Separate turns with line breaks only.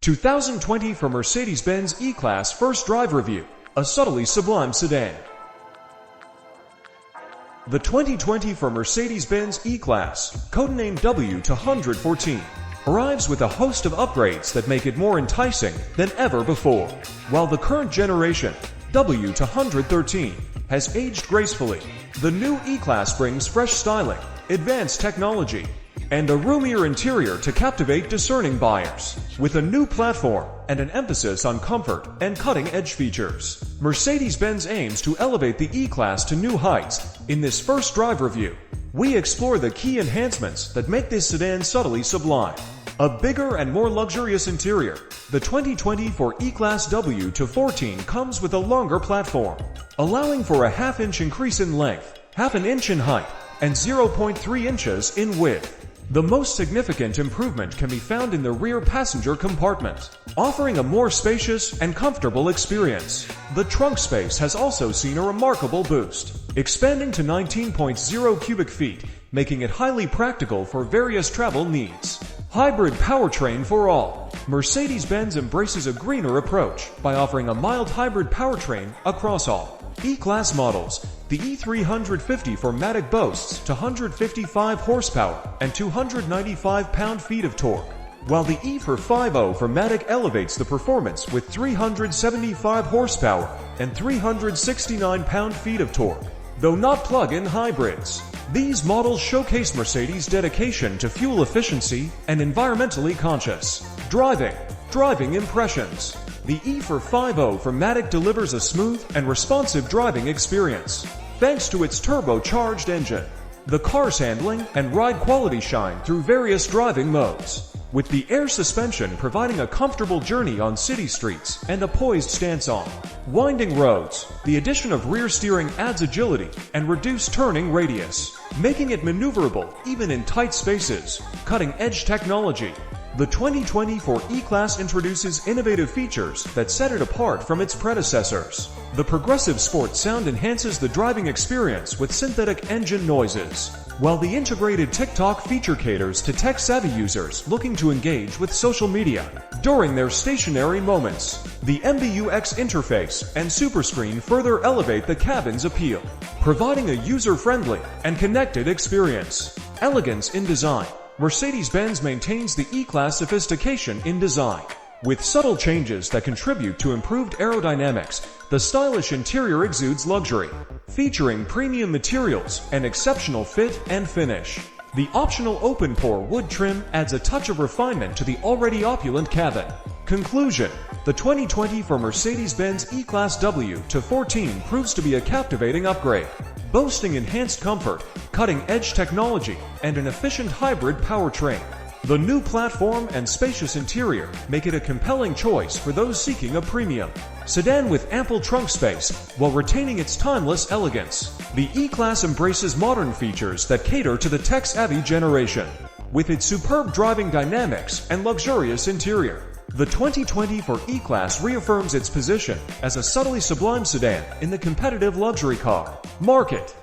2020 for Mercedes-Benz E-Class First Drive Review, a subtly sublime sedan. The 2020 for Mercedes-Benz E-Class, codenamed W214, arrives with a host of upgrades that make it more enticing than ever before. While the current generation, W213, has aged gracefully, the new E-Class brings fresh styling, advanced technology, and a roomier interior to captivate discerning buyers. With a new platform and an emphasis on comfort and cutting-edge features, Mercedes-Benz aims to elevate the E-Class to new heights. In this first drive review, we explore the key enhancements that make this sedan subtly sublime. A bigger and more luxurious interior, the 2020 E-Class W214 comes with a longer platform, allowing for a half-inch increase in length, half an inch in height, and 0.3 inches in width. The most significant improvement can be found in the rear passenger compartment, offering a more spacious and comfortable experience. The trunk space has also seen a remarkable boost, expanding to 19.0 cubic feet, making it highly practical for various travel needs. Hybrid powertrain for all. Mercedes-Benz embraces a greener approach by offering a mild hybrid powertrain across all E-Class models. The E350 4MATIC boasts 255 horsepower and 295 pound-feet of torque, while the E450 4MATIC elevates the performance with 375 horsepower and 369 pound-feet of torque. Though not plug-in hybrids, these models showcase Mercedes' dedication to fuel efficiency and environmentally conscious driving impressions. The E450 4MATIC delivers a smooth and responsive driving experience, thanks to its turbocharged engine. The car's handling and ride quality shine through various driving modes, with the air suspension providing a comfortable journey on city streets and a poised stance on winding roads. The addition of rear steering adds agility and reduced turning radius, making it maneuverable even in tight spaces. Cutting-edge technology. The 2020 E-Class introduces innovative features that set it apart from its predecessors. The progressive sport sound enhances the driving experience with synthetic engine noises, while the integrated TikTok feature caters to tech-savvy users looking to engage with social media during their stationary moments. The MBUX interface and superscreen further elevate the cabin's appeal, providing a user-friendly and connected experience. Elegance in design. Mercedes-Benz maintains the E-Class sophistication in design. With subtle changes that contribute to improved aerodynamics, the stylish interior exudes luxury, featuring premium materials and exceptional fit and finish. The optional open-pore wood trim adds a touch of refinement to the already opulent cabin. Conclusion. The 2020 Mercedes-Benz E-Class W214 proves to be a captivating upgrade, boasting enhanced comfort, cutting-edge technology, and an efficient hybrid powertrain. The new platform and spacious interior make it a compelling choice for those seeking a premium sedan with ample trunk space while retaining its timeless elegance. The E-Class embraces modern features that cater to the tech-savvy generation. With its superb driving dynamics and luxurious interior, the 2020 E-Class reaffirms its position as a subtly sublime sedan in the competitive luxury car market.